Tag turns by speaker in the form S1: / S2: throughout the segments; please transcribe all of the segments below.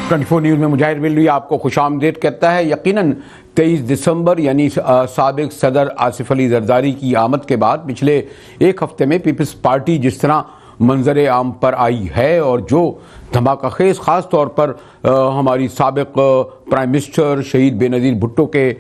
S1: 24 news میں مجاہد ملوی آپ کو خوش آمدید کہتا ہے۔ یقیناً 23 دسمبر یعنی سابق صدر آصف علی زرداری کی آمد کے بعد پچھلے ایک ہفتے میں پیپلز پارٹی جس طرح منظر عام پر آئی ہے اور جو دھماکہ خیز خاص طور پر ہماری سابق پرائم منسٹر شہید بے نظیر بھٹو کے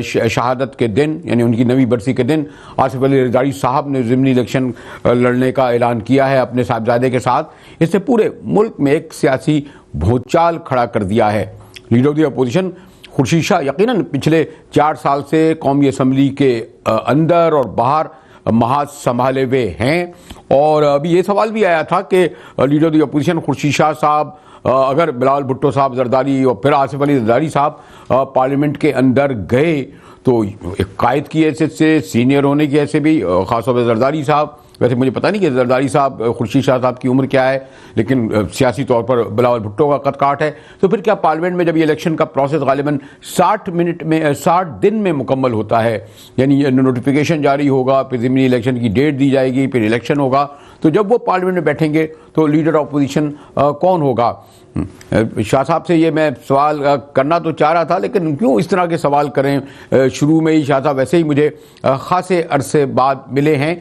S1: شہادت کے دن یعنی ان کی 9ویں برسی کے دن آصف علی زرداری صاحب نے ضمنی الیکشن لڑنے کا اعلان کیا ہے اپنے صاحبزادے کے ساتھ، اس سے پورے ملک میں ایک سیاسی بھونچال کھڑا کر دیا ہے۔ Leader of the opposition Khurshid Shah یقیناً پچھلے 4 سال سے قومی اسمبلی کے اندر اور باہر محاذ سنبھالے ہوئے ہیں، اور ابھی یہ سوال بھی آیا تھا کہ leader of the opposition Khurshid Shah صاحب اگر بلاول بھٹو صاحب زرداری اور پھر آصف علی زرداری صاحب پارلیمنٹ کے اندر گئے تو ایک قائد کی حیثیت سے، سینئر ہونے کی حیثیت سے بھی، خاص طور پہ زرداری صاحب، ویسے مجھے پتہ نہیں کہ زرداری صاحب خورشید شاہ صاحب کی عمر کیا ہے، لیکن سیاسی طور پر بلاول بھٹو کا قد کاٹ ہے، تو پھر کیا پارلیمنٹ میں جب یہ الیکشن کا پروسیس غالباً 60 دن میں مکمل ہوتا ہے، یعنی نوٹیفیکیشن جاری ہوگا، پھر ضمنی الیکشن کی ڈیٹ دی جائے گی، پھر الیکشن ہوگا، تو جب وہ پارلیمنٹ میں بیٹھیں گے تو لیڈر آف اپوزیشن کون ہوگا؟ شاہ صاحب سے یہ میں سوال کرنا تو چاہ رہا تھا، لیکن کیوں اس طرح کے سوال کریں؟ شروع میں ہی شاہ صاحب ویسے ہی مجھے خاصے عرصے بعد ملے ہیں،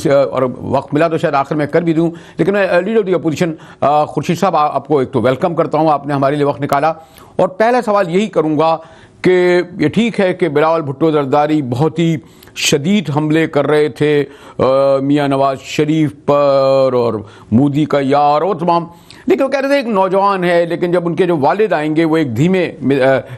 S1: اور وقت ملا تو شاید آخر میں کر بھی دوں، لیکن میں leader of the opposition Khurshid صاحب آپ کو ایک تو ویلکم کرتا ہوں، آپ نے ہمارے لیے وقت نکالا، اور پہلا سوال یہی کروں گا کہ یہ ٹھیک ہے کہ بلاول بھٹو زرداری بہت ہی شدید حملے کر رہے تھے میاں نواز شریف پر اور مودی کا یار اور تمام، لیکن وہ کہہ رہے تھے ایک نوجوان ہے، لیکن جب ان کے جو والد آئیں گے وہ ایک دھیمے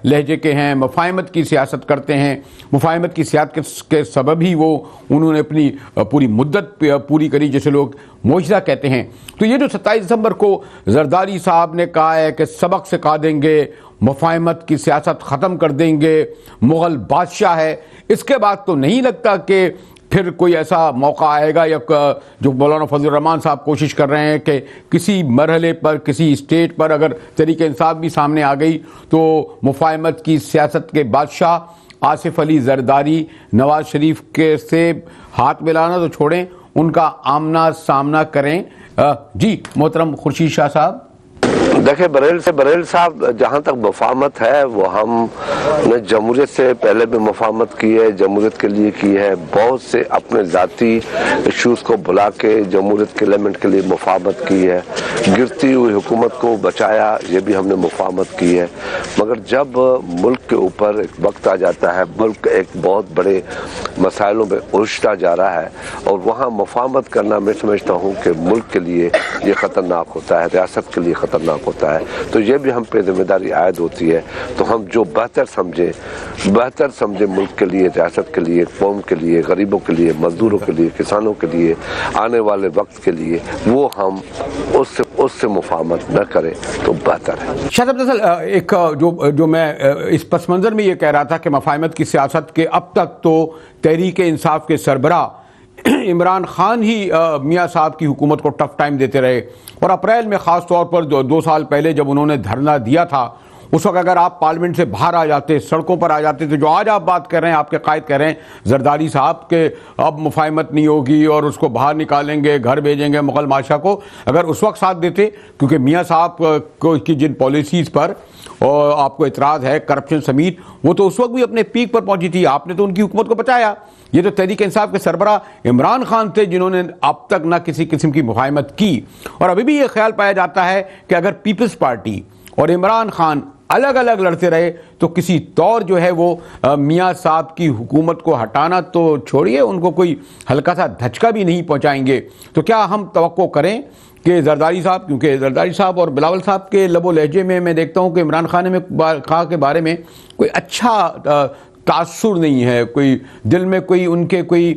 S1: لہجے کے ہیں، مفاہمت کی سیاست کرتے ہیں، مفاہمت کی سیاست کے سبب ہی انہوں نے اپنی پوری مدت پوری کری جسے لوگ معجزہ کہتے ہیں۔ تو یہ جو 27 دسمبر کو زرداری صاحب نے کہا ہے کہ سبق سکھا دیں گے، مفاہمت کی سیاست ختم کر دیں گے، مغل بادشاہ ہے، اس کے بعد تو نہیں لگتا کہ پھر کوئی ایسا موقع آئے گا یا جو مولانا فضل الرحمان صاحب کوشش کر رہے ہیں کہ کسی مرحلے پر کسی اسٹیج پر اگر تحریک انصاف بھی سامنے آ گئی تو مفاہمت کی سیاست کے بادشاہ آصف علی زرداری نواز شریف کے سے ہاتھ ملانا تو چھوڑیں، ان کا آمنا سامنا کریں۔ جی محترم خورشید شاہ صاحب۔
S2: دیکھیں بریل صاحب، جہاں تک مفاہمت ہے وہ ہم نے جمہوریت سے پہلے بھی مفاہمت کی ہے، جمہوریت کے لیے کی ہے، بہت سے اپنے ذاتی ایشوز کو بلا کے جمہوریت کے ایلیمنٹ کے لیے مفاہمت کی ہے، گرتی ہوئی حکومت کو بچایا، یہ بھی ہم نے مفاہمت کی ہے، مگر جب ملک کے اوپر ایک وقت آ جاتا ہے، ملک ایک بہت بڑے مسائلوں میں الجھتا جا رہا ہے اور وہاں مفاہمت کرنا میں سمجھتا ہوں کہ ملک کے لیے یہ خطرناک ہوتا ہے، ریاست کے لیے خطرناک ہوتا ہے، تو یہ بھی ہم پہ ذمہ داری عائد ہوتی ہے، تو ہم جو بہتر سمجھے ملک کے لیے، ریاست کے لیے، قوم کے لیے، غریبوں کے لیے، مزدوروں کے لیے، کسانوں کے لیے، آنے والے وقت کے لیے، وہ ہم اس سے مفاہمت نہ کریں تو بہتر ہے۔
S1: شاہ صاحب دراصل ایک جو میں اس پس منظر میں یہ کہہ رہا تھا کہ مفاہمت کی سیاست کے اب تک تو تحریک انصاف کے سربراہ عمران خان ہی میاں صاحب کی حکومت کو ٹف ٹائم دیتے رہے، اور اپریل میں خاص طور پر 2 سال پہلے جب انہوں نے دھرنا دیا تھا اس وقت اگر آپ پارلیمنٹ سے باہر آ جاتے، سڑکوں پر آ جاتے، تو جو آج آپ بات کر رہے ہیں، آپ کے قائد کہہ رہے ہیں زرداری صاحب کہ اب مفاہمت نہیں ہوگی اور اس کو باہر نکالیں گے، گھر بھیجیں گے مغل بادشاہ کو، اگر اس وقت ساتھ دیتے، کیونکہ میاں صاحب کی جن پالیسیز پر اور آپ کو اعتراض ہے کرپشن سمیت، وہ تو اس وقت بھی اپنے پیک پر پہنچی تھی، آپ نے تو ان کی حکومت کو بچایا۔ یہ تو تحریک انصاف کے سربراہ عمران خان تھے جنہوں نے اب تک نہ کسی قسم کی مفاہمت کی، اور ابھی بھی یہ خیال پایا جاتا ہے کہ اگر پیپلز پارٹی اور عمران خان الگ الگ لڑتے رہے تو کسی طور جو ہے وہ میاں صاحب کی حکومت کو ہٹانا تو چھوڑیے، ان کو کوئی ہلکا سا دھچکا بھی نہیں پہنچائیں گے۔ تو کیا ہم توقع کریں کہ زرداری صاحب، کیونکہ زرداری صاحب اور بلاول صاحب کے لب و لہجے میں دیکھتا ہوں کہ عمران خان کے بارے میں کوئی اچھا تاثر نہیں ہے، کوئی دل میں کوئی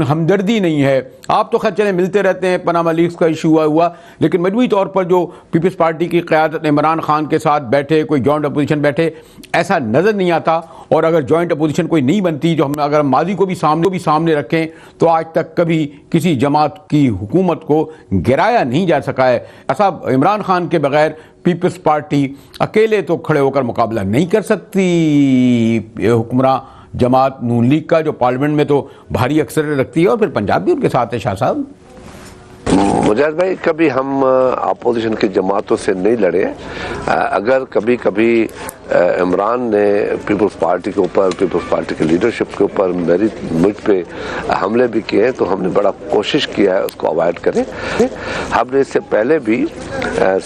S1: ہمدردی نہیں ہے، آپ تو خیر چلیں ملتے رہتے ہیں، پاناما لیکس کا ایشو ہوا، لیکن مجموعی طور پر جو پیپلز پارٹی کی قیادت عمران خان کے ساتھ بیٹھے، کوئی جوائنٹ اپوزیشن بیٹھے، ایسا نظر نہیں آتا، اور اگر جوائنٹ اپوزیشن کوئی نہیں بنتی، جو ہم اگر ماضی کو بھی سامنے رکھیں تو آج تک کبھی کسی جماعت کی حکومت کو گرایا نہیں جا سکا ہے۔ ایسا عمران خان کے بغیر پیپلز پارٹی اکیلے تو کھڑے ہو کر مقابلہ نہیں کر سکتی حکمراں جماعت نون لیگ کا، جو پارلیمنٹ میں تو بھاری اکثریت رکھتی ہے، اور پھر پنجاب بھی ان کے ساتھ ہے۔ شاہ صاحب
S2: مجاہد بھائی کبھی ہم اپوزیشن کی جماعتوں سے نہیں لڑے. اگر کبھی کبھی عمران نے پیپلز پارٹی کے اوپر, پیپلز پارٹی کی لیڈرشپ کے اوپر مجھ پہ حملے بھی کیے ہیں تو ہم نے بڑا کوشش کیا ہے اس کو اوائڈ کریں. ہم نے اس سے پہلے بھی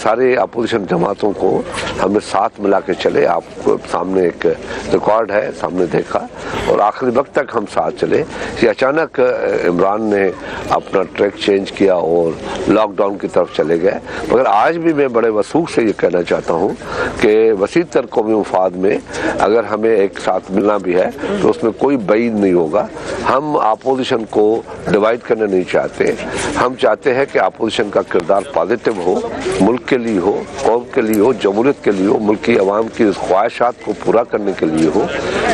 S2: سارے اپوزیشن جماعتوں کو ہم نے ساتھ ملا کے چلے. آپ کو سامنے ایک ریکارڈ ہے, سامنے دیکھا, اور آخری وقت تک ہم ساتھ چلے. یہ اچانک عمران نے اپنا ٹریک چینج کیا اور لاک ڈاؤن کی طرف چلے گئے. مگر آج بھی میں بڑے وثوق سے یہ کہنا چاہتا ہوں کہ وسیع تر قومی مفاد میں اگر ہمیں ایک ساتھ ملنا بھی ہے تو اس میں کوئی بعید نہیں ہوگا. ہم اپوزیشن کو ڈیوائڈ کرنا نہیں چاہتے. ہم چاہتے ہیں کہ اپوزیشن کا کردار پازیٹو ہو, ملک کے لیے ہو, قوم کے لیے ہو, جمہوریت کے لیے ہو, ملک کی عوام کی خواہشات کو پورا کرنے کے لیے ہو.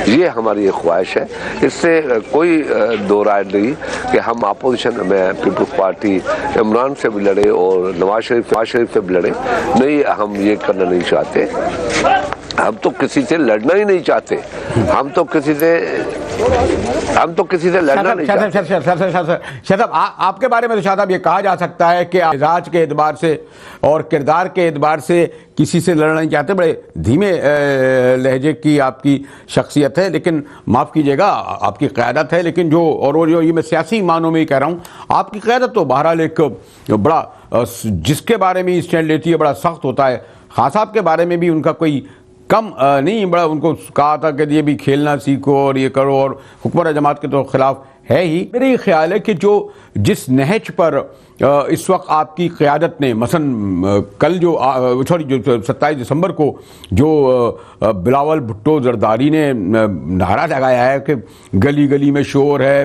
S2: یہ ہماری ایک خواہش ہے. اس سے کوئی دو رائے نہیں کہ ہم اپوزیشن میں پیپلز پارٹی عمران سے بھی لڑے اور نواز شریف سے بھی لڑے. نہیں, ہم یہ کرنا نہیں چاہتے. ہم تو کسی سے لڑنا ہی نہیں چاہتے. ہم تو کسی سے لڑنا نہیں چاہتے.
S1: شاہ صاحب, آپ کے بارے میں تو شاہ صاحب یہ کہا جا سکتا ہے کہ مزاج کے اعتبار سے اور کردار کے اعتبار سے کسی سے لڑنا نہیں چاہتے. بڑے دھیمے لہجے کی آپ کی شخصیت ہے, لیکن معاف کیجیے گا آپ کی قیادت ہے. لیکن یہ میں سیاسی معنوں میں ہی کہہ رہا ہوں, آپ کی قیادت تو بہرحال ایک بڑا, جس کے بارے میں اسٹینڈ لیتی ہے بڑا سخت ہوتا ہے. خان صاحب کے بارے میں بھی ان کا کوئی کم نہیں, بڑا ان کو کہا تھا کہ یہ بھی کھیلنا سیکھو اور یہ کرو, اور حکومت جماعت کے تو خلاف ہے ہی. میرا یہ خیال ہے کہ جس نہج پر اس وقت آپ کی قیادت نے, مثلا کل جو 27 دسمبر کو جو بلاول بھٹو زرداری نے نعرہ لگایا ہے کہ گلی گلی میں شور ہے,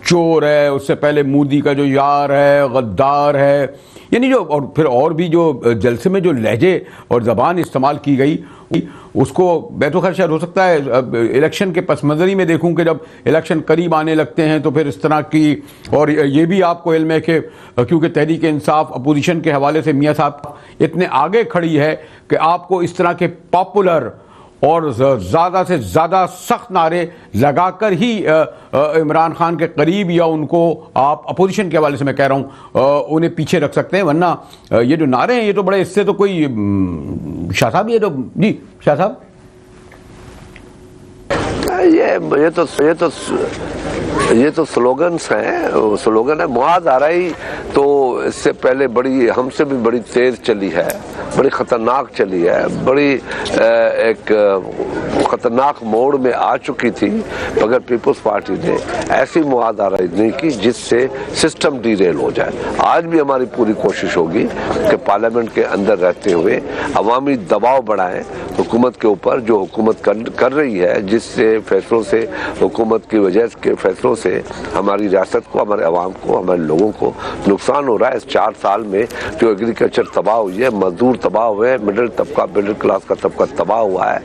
S1: چور ہے, اس سے پہلے مودی کا جو یار ہے, غدار ہے, یعنی اور پھر اور بھی جو جلسے میں جو لہجے اور زبان استعمال کی گئی, اس کو میں تو خیر شاید ہو سکتا ہے الیکشن کے پس منظر ہی میں دیکھوں کہ جب الیکشن قریب آنے لگتے ہیں تو پھر اس طرح کی, اور یہ بھی آپ کو علم ہے کہ کیونکہ تحریک انصاف اپوزیشن کے حوالے سے میاں صاحب اتنے آگے کھڑی ہے کہ آپ کو اس طرح کے پاپولر اور زیادہ سے زیادہ سخت نعرے لگا کر ہی عمران خان کے قریب, یا ان کو آپ اپوزیشن کے حوالے سے میں کہہ رہا ہوں, انہیں پیچھے رکھ سکتے ہیں. ورنہ یہ جو نعرے ہیں یہ تو بڑے, اس سے تو کوئی شاہ صاحب, یہ تو جی شاہ صاحب
S2: یہ تو سلوگنس ہیں, سلوگن ہے. معاذ آرائی تو اس سے پہلے ہم سے بھی بڑی تیز چلی ہے, بڑی خطرناک چلی ہے, بڑی ایک خطرناک موڑ میں آ چکی تھی, مگر پیپلز پارٹی نے ایسی معاذ آرائی نہیں کی جس سے سسٹم ڈی ریل ہو جائے. آج بھی ہماری پوری کوشش ہوگی کہ پارلیمنٹ کے اندر رہتے ہوئے عوامی دباؤ بڑھائیں حکومت کے اوپر, جو حکومت کر رہی ہے, جس سے فیصلوں سے, حکومت کی وجہ کے فیصلوں سے ہماری ریاست کو, ہمارے عوام کو, ہمارے لوگوں کو نقصان ہو رہا ہے. اس 4 سال میں جو ایگریکلچر تباہ ہوئی ہے, مزدور تباہ ہوئے ہیں, مڈل کلاس کا طبقہ تباہ ہوا ہے,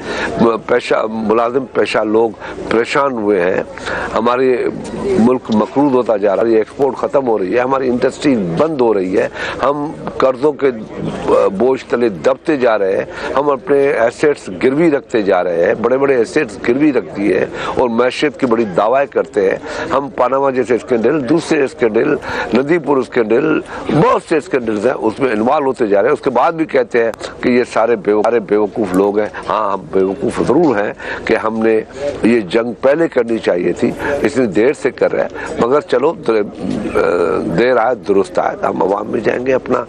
S2: ملازم پیشہ لوگ پریشان ہوئے ہیں, ہمارے ملک مقروض ہوتا جا رہا ہے, ایکسپورٹ ختم ہو رہی ہے, ہماری انڈسٹری بند ہو رہی ہے, ہم قرضوں کے بوجھ تلے دبتے جا رہے ہیں, ہم اپنے ایسیٹس گروی رکھتے جا رہے ہیں, بڑے بڑے ایسیٹس گروی رکھ دیے اور معیشت کی بڑی دعوائیں کرتے ہیں. ہم پاناما جیسے اسکینڈل, دوسرے اسکینڈل, ندی پور اسکینڈل, بہت سے اسکینڈلز ہیں, اس میں انوالو ہوتے جا رہے ہیں. اس کے بعد بھی کہتے ہیں کہ یہ سارے بیوقوف لوگ ہیں. ہاں, ہم بیوقوف ضرور ہیں کہ ہم نے یہ جنگ پہلے کرنی چاہیے تھی, اس لیے دیر سے کر رہے ہیں. مگر چلو, دیر آئے درست آئے, ہم عوام میں جائیں گے. اپنا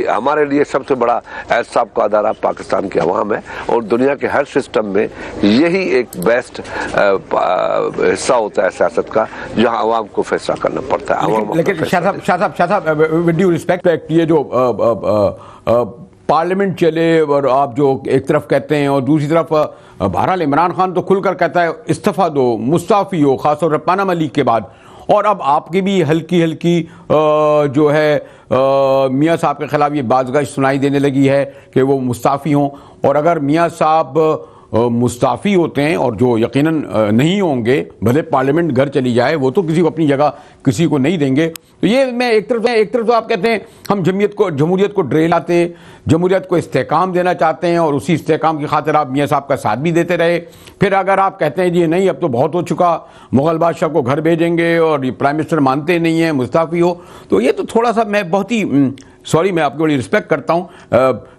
S2: ہمارے لیے سب سے بڑا احتساب کا ادارہ پاکستان کی عوام ہے, اور دنیا کے ہر سسٹم میں یہی ایک بیسٹ حصہ ہوتا ہے سیاست کا, جہاں عوام کو فیصلہ کرنا پڑتا ہے.
S1: لیکن شاہ صاحب ود ڈیو ریسپیکٹ, یہ جو پارلیمنٹ چلے اور آپ جو ایک طرف کہتے ہیں اور دوسری طرف بہرحال عمران خان تو کھل کر کہتا ہے استعفیٰ دو, مستعفی ہو, خاص طور پر پاناما لیک کے بعد, اور اب آپ کی بھی ہلکی جو ہے میاں صاحب کے خلاف یہ بازگشت سنائی دینے لگی ہے کہ وہ مستعفی ہوں. اور اگر میاں صاحب مستعفی ہوتے ہیں اور جو یقیناً نہیں ہوں گے، بھلے پارلیمنٹ گھر چلی جائے، وہ تو کسی کو اپنی جگہ کسی کو نہیں دیں گے. تو یہ میں ایک طرف تو آپ کہتے ہیں ہم جمہوریت کو ڈرے لاتے ہیں، جمہوریت کو استحکام دینا چاہتے ہیں اور اسی استحکام کی خاطر آپ میاں صاحب کا ساتھ بھی دیتے رہے. پھر اگر آپ کہتے ہیں جی نہیں اب تو بہت ہو چکا، مغل بادشاہ کو گھر بھیجیں گے اور یہ پرائم منسٹر مانتے نہیں ہیں، مستعفی ہو، تو یہ تو تھوڑا سا میں بہت ہی سوری، میں آپ کی بڑی رسپیکٹ کرتا ہوں،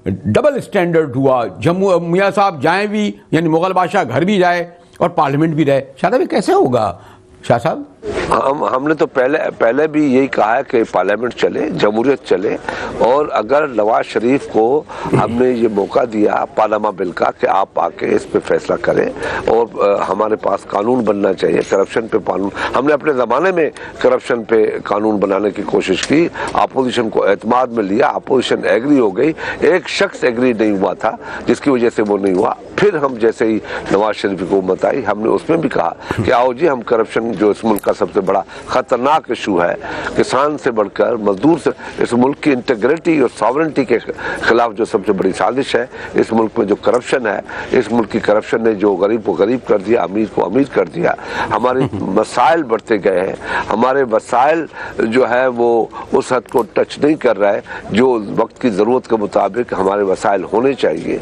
S1: ڈبل اسٹینڈرڈ ہوا. میاں صاحب جائیں بھی، یعنی مغل بادشاہ گھر بھی جائے اور پارلیمنٹ بھی رہے. شاہ صاحب یہ کیسے ہوگا شاہ صاحب؟
S2: ہم نے تو پہلے بھی یہی کہا ہے کہ پارلیمنٹ چلے، جمہوریت چلے، اور اگر نواز شریف کو ہم نے یہ موقع دیا پاناما بل کا کہ آپ آ کے اس پہ فیصلہ کریں، اور ہمارے پاس قانون بننا چاہیے کرپشن پہ قانون. ہم نے اپنے زمانے میں کرپشن پہ قانون بنانے کی کوشش کی، اپوزیشن کو اعتماد میں لیا، اپوزیشن ایگری ہو گئی، ایک شخص ایگری نہیں ہوا تھا جس کی وجہ سے وہ نہیں ہوا. پھر ہم جیسے ہی نواز شریف کی حکومت آئی، ہم نے اس میں بھی کہا کہ آؤ جی ہم کرپشن جو اس ملک کا سب سے بڑا خطرناک ایشو ہے، کسان سے بڑھ کر مزدور سے، اس ملک کی انٹیگریٹی اور ساورنٹی کے خلاف جو سب سے بڑی سازش ہے، اس ملک میں جو کرپشن ہے، اس ملک کی کرپشن نے جو غریب کو غریب کر دیا، امیر کو امیر کر دیا. ہمارے مسائل بڑھتے گئے ہیں، ہمارے وسائل جو ہے وہ اس حد کو ٹچ نہیں کر رہا ہے جو وقت کی ضرورت کے مطابق ہمارے وسائل ہونے چاہیے.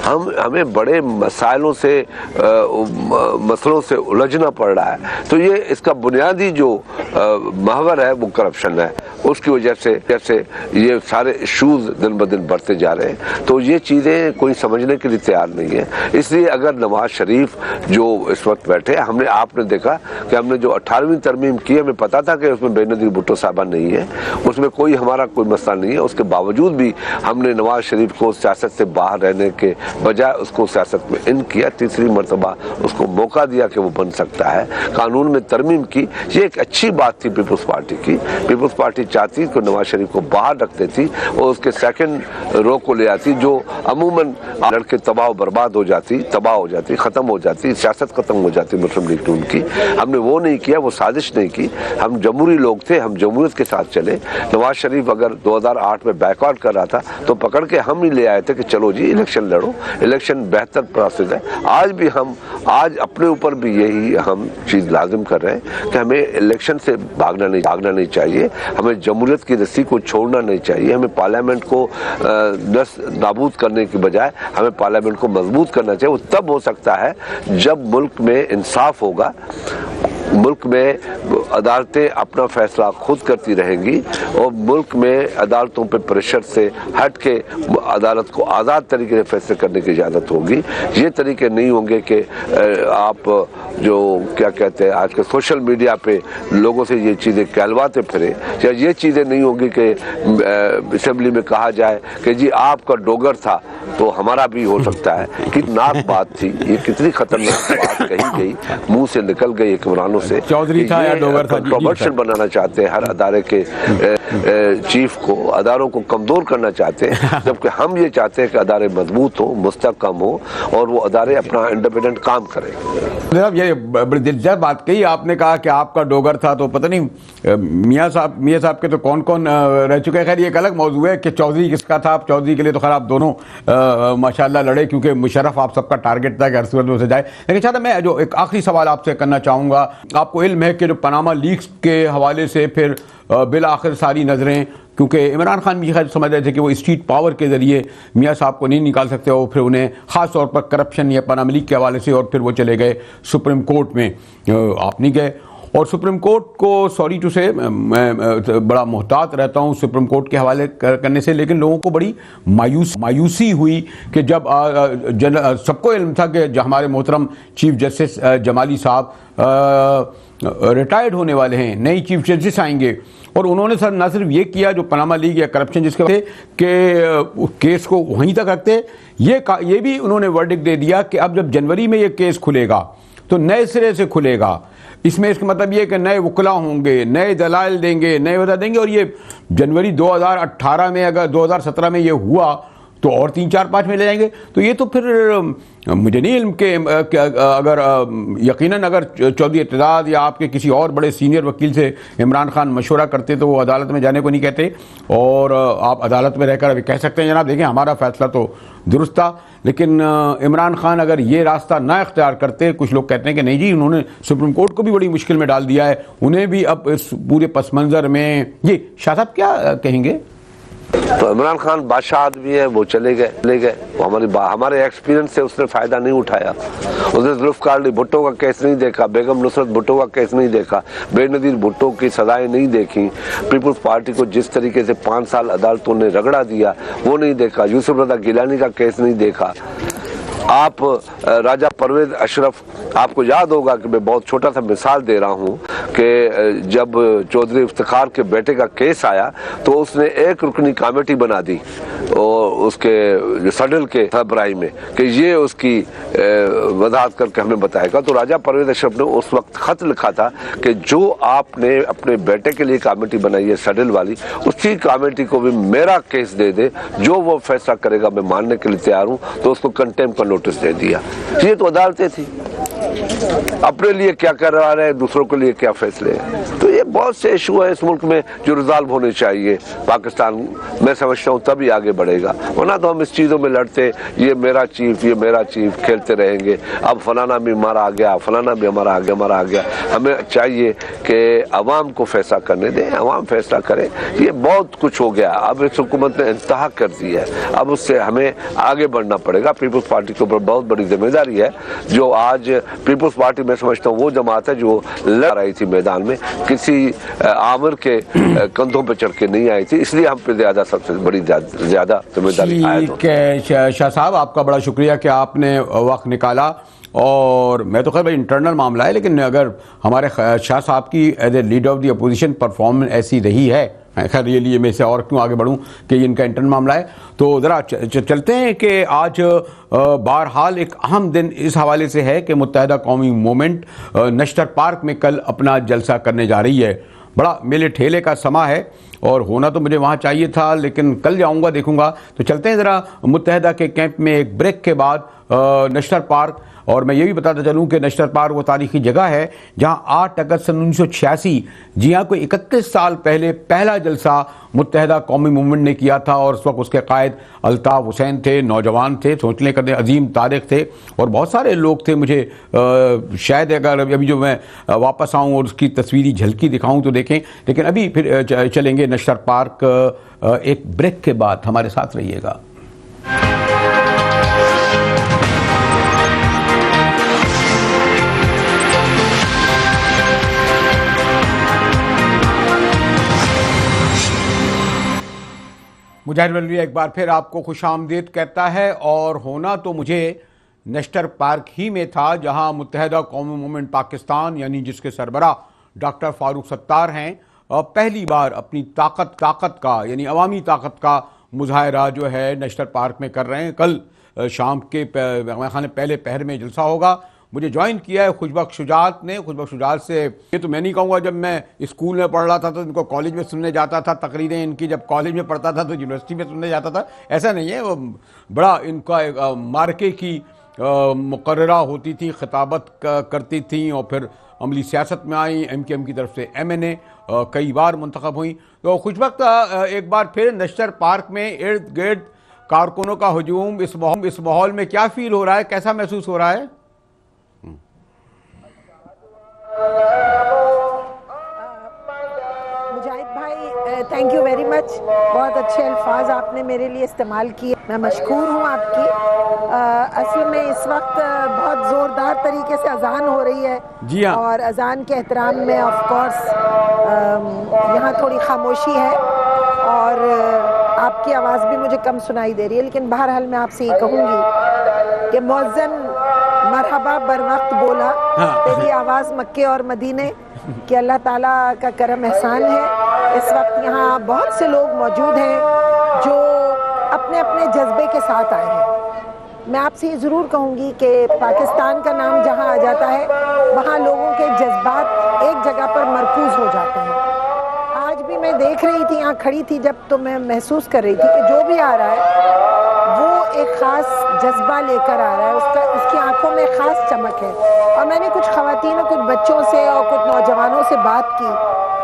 S2: ہمیں بڑے مسائلوں سے مسئلوں سے الجھنا پڑ رہا ہے. تو یہ اس کا بنیادی جو محور ہے وہ کرپشن ہے. اس کی وجہ سے جیسے یہ سارے ایشوز دن بدن بڑھتے جا رہے ہیں. تو یہ چیزیں کوئی سمجھنے کے لیے تیار نہیں ہے. اس لیے اگر نواز شریف جو اس وقت بیٹھے، آپ نے دیکھا کہ ہم نے جو 18ویں ترمیم کی، ہمیں پتا تھا کہ اس میں بے نظیر بھٹو صاحبہ نہیں ہے، اس میں ہمارا کوئی مسئلہ نہیں ہے. اس کے باوجود بھی ہم نے نواز شریف کو سیاست سے باہر رہنے کے بجائے اس کو سیاست میں ان کیا، تیسری مرتبہ اس کو موقع دیا کہ وہ بن سکتا ہے. قانون میں ترمیم کی، یہ ایک اچھی بات تھی پیپلز پارٹی کی. پیپلز پارٹی چاہتی کہ نواز شریف کو باہر رکھتے تھی اور اس کے سیکنڈ رو کو لے آتی، جو عموماً لڑکے تباہ و برباد ہو جاتی، ختم ہو جاتی، سیاست ختم ہو جاتی مسلم لیگ نون کی. ہم نے وہ نہیں کیا، وہ سازش نہیں کی. ہم جمہوری لوگ تھے، ہم جمہوریت کے ساتھ چلے. نواز شریف اگر 2008 میں بیک آؤٹ کر رہا تھا تو پکڑ کے ہم ہی لے آئے تھے کہ چلو جی الیکشن لڑو. الیکشن بہتر پروسیس ہے. آج اپنے اوپر بھی یہی ہم چیز لازم کر رہے ہیں کہ ہمیں الیکشن سے بھاگنا نہیں چاہیے، ہمیں جمہوریت کی رسی کو چھوڑنا نہیں چاہیے. ہمیں پارلیمنٹ کو نابود کرنے کی بجائے ہمیں پارلیمنٹ کو مضبوط کرنا چاہیے. وہ تب ہو سکتا ہے جب ملک میں انصاف ہوگا، ملک میں عدالتیں اپنا فیصلہ خود کرتی رہیں گی، اور ملک میں عدالتوں پہ پریشر سے ہٹ کے عدالت کو آزاد طریقے سے فیصلے کرنے کی اجازت ہوگی. یہ طریقے نہیں ہوں گے کہ آپ جو کیا کہتے ہیں آج کے سوشل میڈیا پہ لوگوں سے یہ چیزیں کہلواتے پھرے، یا یہ چیزیں نہیں ہوں گی کہ اسمبلی میں کہا جائے کہ جی آپ کا ڈوگر تھا تو ہمارا بھی ہو سکتا ہے. کتنی ناک بات تھی یہ، کتنی خطرناک بات کہی گئی، منہ سے نکل گئی حکمرانوں سے.
S1: چودھری تھا یا ڈوگر تھا؟
S2: کنٹروورشل بنانا چاہتے ہیں ہر ادارے کے چیف کو، اداروں کو کمزور کرنا چاہتے ہیں، جبکہ ہم یہ چاہتے ہیں کہ ادارے مضبوط ہوں، مستحکم ہوں، اور وہ ادارے اپنا انڈیپینڈنٹ کام کریں.
S1: جناب یہ بڑی دلچسپ بات کہی آپ نے، کہا کہ آپ کا ڈوگر تھا تو پتہ نہیں میاں صاحب کے تو کون رہ چکے. خیر یہ ایک الگ موضوع ہے کہ چودھری کس کا تھا. آپ چودھری کے لیے تو خیر آپ دونوں ماشاءاللہ لڑے، کیونکہ مشرف آپ سب کا ٹارگٹ تھا کہ ہر صورت میں سے جائے. لیکن چاہتا میں جو ایک آخری سوال آپ سے کرنا چاہوں گا، آپ کو علم ہے کہ جو پاناما لیکس کے حوالے سے پھر بالآخر ساری نظریں، کیونکہ عمران خان بھی خیر سمجھ رہے تھے کہ وہ اسٹریٹ پاور کے ذریعے میاں صاحب کو نہیں نکال سکتے، اور پھر انہیں خاص طور پر کرپشن یا پاناما لیک کے حوالے سے، اور پھر وہ چلے گئے سپریم کورٹ میں. آپ نہیں گئے، اور سپریم کورٹ کو سوری ٹو سے میں بڑا محتاط رہتا ہوں سپریم کورٹ کے حوالے کرنے سے، لیکن لوگوں کو بڑی مایوسی ہوئی کہ جب سب کو علم تھا کہ ہمارے محترم چیف جسٹس جمالی صاحب ریٹائرڈ ہونے والے ہیں، نئی چیف جسٹس آئیں گے، اور انہوں نے سر نہ صرف یہ کیا جو پاناما لیک یا کرپشن جس کے کہ کیس کو وہیں تک رکھتے، یہ بھی انہوں نے ورڈکٹ دے دیا کہ اب جب جنوری میں یہ کیس کھلے گا تو نئے سرے سے کھلے گا. اس میں اس کا مطلب یہ کہ نئے وکلا ہوں گے، نئے دلائل دیں گے، نئے وجہ دیں گے. اور یہ جنوری 2018 میں اگر 2017 میں یہ ہوا تو اور 3-4-5 میں لے جائیں گے. تو یہ تو پھر مجھے نہیں علم کہ اگر یقیناً اگر چودھری ارتداد یا آپ کے کسی اور بڑے سینئر وکیل سے عمران خان مشورہ کرتے تو وہ عدالت میں جانے کو نہیں کہتے, اور آپ عدالت میں رہ کر ابھی کہہ سکتے ہیں جناب دیکھیں ہمارا فیصلہ تو درست تھا. لیکن عمران خان اگر یہ راستہ نہ اختیار کرتے, کچھ لوگ کہتے ہیں کہ نہیں جی انہوں نے سپریم کورٹ کو بھی بڑی مشکل میں ڈال دیا ہے, انہیں بھی اب اس پورے پس منظر میں یہ شاہ صاحب کیا کہیں گے؟
S2: تو عمران خان بادشاہ آدمی ہے, وہ چلے گئے, ہمارے ایکسپیرینس سے اس نے فائدہ نہیں اٹھایا. اس نے ذوالفقار علی بھٹو کا کیس نہیں دیکھا, بیگم نصرت بھٹو کا کیس نہیں دیکھا, بے نظیر بھٹو کی سزائیں نہیں دیکھی, پیپلز پارٹی کو جس طریقے سے 5 سال عدالتوں نے رگڑا دیا وہ نہیں دیکھا, یوسف رضا گیلانی کا کیس نہیں دیکھا. آپ راجہ پرویز اشرف, آپ کو یاد ہوگا کہ میں بہت چھوٹا سا مثال دے رہا ہوں کہ جب چودھری افتخار کے بیٹے کا کیس آیا تو اس نے ایک رکنی کمیٹی بنا دی اور اس کے سڈل کے سربراہی میں کہ یہ اس کی وضاحت کر کے ہمیں بتائے گا. تو راجہ پرویز اشرف نے اس وقت خط لکھا تھا کہ جو آپ نے اپنے بیٹے کے لیے کمیٹی بنائی ہے سڈل والی, اسی کمیٹی کو بھی میرا کیس دے دے, جو وہ فیصلہ کرے گا میں ماننے کے لیے تیار ہوں. تو اس کو کنٹیمپٹ کا نوٹس دے دیا. یہ تو عدالتیں تھی, اپنے لیے کیا کر رہا ہے, دوسروں کے لیے کیا فیصلے ہیں. تو یہ بہت سے ایشو ہیں اس ملک میں جو ریزالو ہونے چاہیے. پاکستان میں سمجھتا ہوں تبھی آگے بڑھے گا, ورنہ تو ہم اس چیزوں میں لڑتے, یہ میرا چیف یہ میرا چیف کھیلتے رہیں گے. اب فلانا بھی ہمارا آ گیا, فلانا بھی ہمارا آ گیا. ہمیں چاہیے کہ عوام کو فیصلہ کرنے دیں, عوام فیصلہ کرے. یہ بہت کچھ ہو گیا, اب اس حکومت نے انتہا کر دی ہے, اب اس سے ہمیں آگے بڑھنا پڑے گا. پیپلز پارٹی کے اوپر بہت بڑی ذمہ داری ہے. جو آج پیپلز پارٹی میں سمجھتا ہوں وہ جماعت ہے جو لڑ رہی تھی میدان میں, کسی عامر کے کندھوں پہ چڑھ کے نہیں آئی تھی, اس لیے ہم پہ زیادہ سب سے بڑی زیادہ ذمہ داری عائد ہوتی ہے.
S1: شاہ صاحب آپ کا بڑا شکریہ کہ آپ نے وقت نکالا, اور میں تو خیر بھائی انٹرنل معاملہ ہے, لیکن اگر ہمارے شاہ صاحب کی as a leader of the opposition performance ایسی رہی ہے, خیر یہ لیے میں سے اور کیوں آگے بڑھوں کہ ان کا انٹرنل معاملہ ہے. تو ذرا چلتے ہیں کہ آج بہرحال ایک اہم دن اس حوالے سے ہے کہ متحدہ قومی موومنٹ نشتر پارک میں کل اپنا جلسہ کرنے جا رہی ہے. بڑا میلے ٹھیلے کا سما ہے, اور ہونا تو مجھے وہاں چاہیے تھا لیکن کل جاؤں گا دیکھوں گا. تو چلتے ہیں ذرا متحدہ کے کیمپ میں ایک بریک کے بعد نشتر پارک. اور میں یہ بھی بتاتا چلوں کہ نشتر پارک وہ تاریخی جگہ ہے جہاں 8 اگست سن 1986 جی ہاں کوئی 31 سال پہلے پہلا جلسہ متحدہ قومی موومنٹ نے کیا تھا, اور اس وقت اس کے قائد الطاف حسین تھے. نوجوان تھے, سوچنے کا عظیم تاریخ تھے, اور بہت سارے لوگ تھے. مجھے شاید اگر ابھی جو میں واپس آؤں اور اس کی تصویری جھلکی دکھاؤں تو دیکھیں, لیکن ابھی پھر چلیں گے نشتر پارک ایک بریک کے بعد. ہمارے ساتھ رہیے گا. مجاہد بلوی ایک بار پھر آپ کو خوش آمدید کہتا ہے, اور ہونا تو مجھے نشتر پارک ہی میں تھا جہاں متحدہ قومی موومنٹ پاکستان یعنی جس کے سربراہ ڈاکٹر فاروق ستار ہیں, پہلی بار اپنی طاقت کا یعنی عوامی طاقت کا مظاہرہ جو ہے نشتر پارک میں کر رہے ہیں. کل شام کے پہلے پہر میں جلسہ ہوگا. مجھے جوائن کیا ہے خوشبخش شجاعت نے. خوشبخش شجاعت سے یہ تو میں نہیں کہوں گا, جب میں اسکول میں پڑھ رہا تھا تو ان کو کالج میں سننے جاتا تھا, تقریریں ان کی جب کالج میں پڑھتا تھا تو یونیورسٹی میں سننے جاتا تھا. ایسا نہیں ہے, وہ بڑا ان کا مارکے کی مقررہ ہوتی تھی, خطابت کرتی تھیں, اور پھر عملی سیاست میں آئیں. MKM کی طرف سے MNA کئی بار منتخب ہوئیں. تو خوشبخت ایک بار پھر نشتر پارک میں ارد گرد کارکنوں کا ہجوم, اس ماحول میں کیا فیل ہو رہا ہے, کیسا محسوس ہو رہا ہے؟
S3: مجاہد بھائی تھینک یو ویری مچ, بہت اچھے الفاظ آپ نے میرے لیے استعمال کیے, میں مشکور ہوں آپ کی. اصل میں اس وقت بہت زوردار طریقے سے اذان ہو رہی ہے,
S1: جی ہاں,
S3: اور اذان کے احترام میں آف کورس یہاں تھوڑی خاموشی ہے, اور آپ کی آواز بھی مجھے کم سنائی دے رہی ہے. لیکن بہرحال میں آپ سے یہ کہوں گی کہ مؤذن مرحبا بر وقت بولا, تیری آواز مکے اور مدینے کہ اللہ تعالیٰ کا کرم احسان ہے. اس وقت یہاں بہت سے لوگ موجود ہیں جو اپنے اپنے جذبے کے ساتھ آئے ہیں. میں آپ سے یہ ضرور کہوں گی کہ پاکستان کا نام جہاں آ جاتا ہے وہاں لوگوں کے جذبات ایک جگہ پر مرکوز ہو جاتے ہیں. آج بھی میں دیکھ رہی تھی, یہاں کھڑی تھی جب, تو میں محسوس کر رہی تھی کہ جو بھی آ رہا ہے ایک خاص جذبہ لے کر آ رہا ہے، اس کی آنکھوں میں خاص چمک ہے. اور میں نے کچھ خواتین اور کچھ بچوں سے اور کچھ نوجوانوں سے بات کی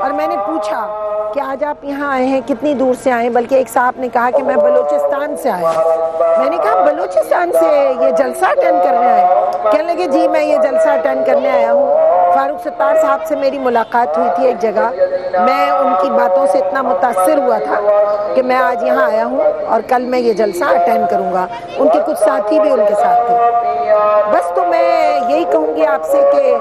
S3: اور میں نے پوچھا کہ آج آپ یہاں آئے ہیں، کتنی دور سے آئے ہیں؟ بلکہ ایک صاحب نے کہا کہ میں بلوچستان سے آیا ہوں. میں نے کہا بلوچستان سے یہ جلسہ اٹینڈ کرنے آئے؟ کہنے لگے جی میں یہ جلسہ اٹینڈ کرنے آیا ہوں. فاروق ستار صاحب سے میری ملاقات ہوئی تھی ایک جگہ، میں ان کی باتوں سے اتنا متاثر ہوا تھا کہ میں آج یہاں آیا ہوں اور کل میں یہ جلسہ اٹینڈ کروں گا. ان کے کچھ ساتھی بھی ان کے ساتھ تھے. بس تو میں یہی کہوں گی آپ سے کہ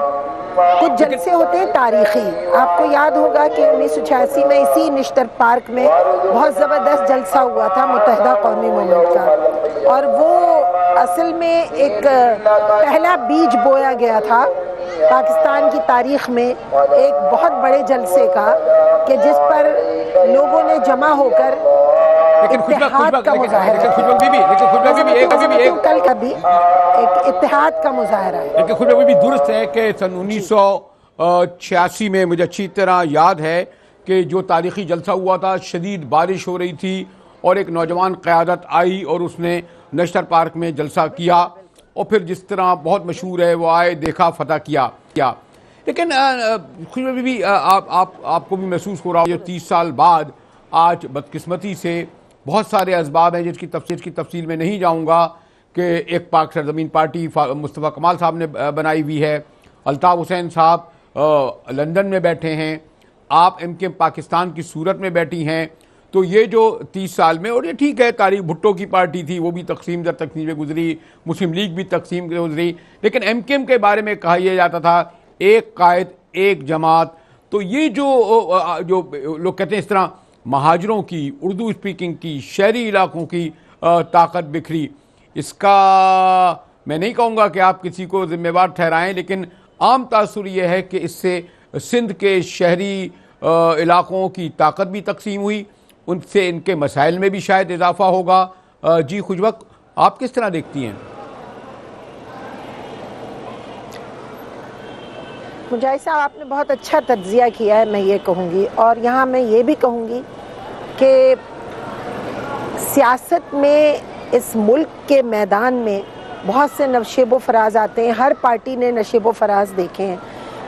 S3: کچھ جلسے ہوتے ہیں تاریخی. آپ کو یاد ہوگا کہ 1986 میں اسی نشتر پارک میں بہت زبردست جلسہ ہوا تھا متحدہ قومی موومنٹ کا، اور وہ اصل میں ایک پہلا بیج بویا گیا تھا پاکستان کی تاریخ میں ایک بہت بڑے جلسے کا، کہ جس پر لوگوں نے جمع ہو کر اتحاد کا مظاہرہ، کل کا بھی ایک اتحاد کا مظاہرہ ہے.
S1: لیکن خود بھی درست ہے کہ سن 1986 میں مجھے اچھی طرح یاد ہے کہ جو تاریخی جلسہ ہوا تھا، شدید بارش ہو رہی تھی اور ایک نوجوان قیادت آئی اور اس نے نشتر پارک میں جلسہ کیا، اور پھر جس طرح بہت مشہور ہے وہ آئے، دیکھا، فتح کیا. لیکن خوشبو بھی آپ کو بھی محسوس ہو رہا ہو جو 30 سال بعد آج بدقسمتی سے بہت سارے اسباب ہیں جس کی تفصیل میں نہیں جاؤں گا، کہ ایک پاک سرزمین پارٹی مصطفیٰ کمال صاحب نے بنائی ہوئی ہے، الطاف حسین صاحب لندن میں بیٹھے ہیں، آپ ایم کے پاکستان کی صورت میں بیٹھی ہیں. تو یہ جو 30 سال میں، اور یہ ٹھیک ہے طارق بھٹو کی پارٹی تھی، وہ بھی تقسیم در تقسیم میں گزری، مسلم لیگ بھی تقسیم سے گزری، لیکن ایم کے ایم کے بارے میں کہا یہ جاتا تھا ایک قائد ایک جماعت. تو یہ جو لوگ کہتے ہیں اس طرح مہاجروں کی، اردو اسپیکنگ کی، شہری علاقوں کی طاقت بکھری، اس کا میں نہیں کہوں گا کہ آپ کسی کو ذمہ وار ٹھہرائیں، لیکن عام تاثر یہ ہے کہ اس سے سندھ کے شہری علاقوں کی طاقت بھی تقسیم ہوئی، ان سے ان کے مسائل میں بھی شاید اضافہ ہوگا. جی خوشبخت، آپ کس طرح دیکھتی ہیں؟
S3: مجاہد صاحب آپ نے بہت اچھا تجزیہ کیا ہے، میں یہ کہوں گی، اور یہاں میں یہ بھی کہوں گی کہ سیاست میں اس ملک کے میدان میں بہت سے نشیب و فراز آتے ہیں، ہر پارٹی نے نشیب و فراز دیکھے ہیں.